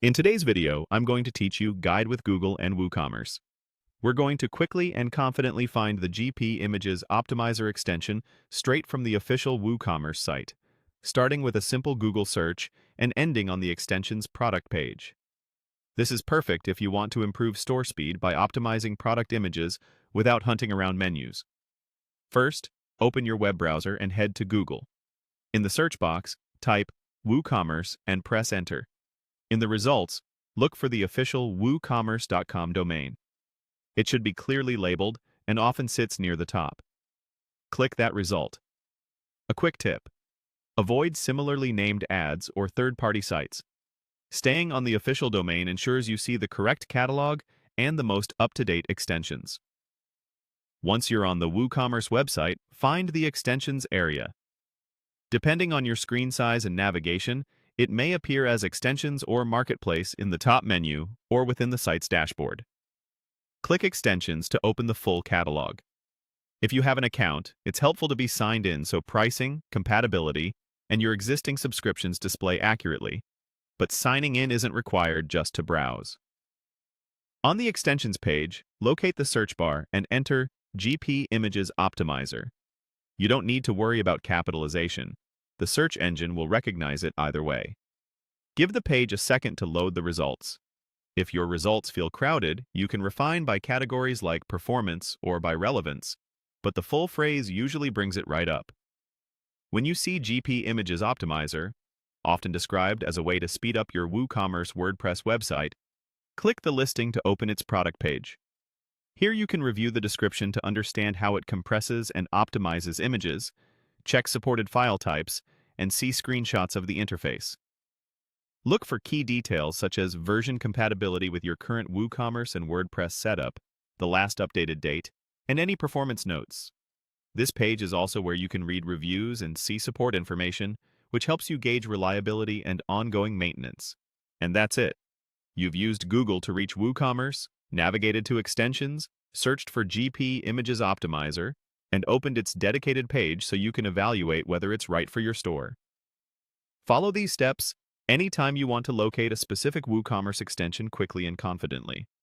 In today's video, I'm going to teach you Guide with Google and WooCommerce. We're going to quickly and confidently find the GP Images Optimizer extension straight from the official WooCommerce site, starting with a simple Google search and ending on the extension's product page. This is perfect if you want to improve store speed by optimizing product images without hunting around menus. First, open your web browser and head to Google. In the search box, type WooCommerce and press Enter. In the results, look for the official woocommerce.com domain. It should be clearly labeled and often sits near the top. Click that result. A quick tip: avoid similarly named ads or third-party sites. Staying on the official domain ensures you see the correct catalog and the most up-to-date extensions. Once you're on the WooCommerce website, find the Extensions area. Depending on your screen size and navigation, it may appear as Extensions or Marketplace in the top menu or within the site's dashboard. Click Extensions to open the full catalog. If you have an account, it's helpful to be signed in so pricing, compatibility, and your existing subscriptions display accurately, but signing in isn't required just to browse. On the Extensions page, locate the search bar and enter GP Images Optimizer. You don't need to worry about capitalization. The search engine will recognize it either way. Give the page a second to load the results. If your results feel crowded, you can refine by categories like performance or by relevance, but the full phrase usually brings it right up. When you see GP Images Optimizer, often described as a way to speed up your WooCommerce WordPress website, click the listing to open its product page. Here you can review the description to understand how it compresses and optimizes images, check supported file types, and see screenshots of the interface. Look for key details such as version compatibility with your current WooCommerce and WordPress setup, the last updated date, and any performance notes. This page is also where you can read reviews and see support information, which helps you gauge reliability and ongoing maintenance. And that's it. You've used Google to reach WooCommerce, navigated to extensions, searched for GP Images Optimizer, and opened its dedicated page so you can evaluate whether it's right for your store. Follow these steps anytime you want to locate a specific WooCommerce extension quickly and confidently.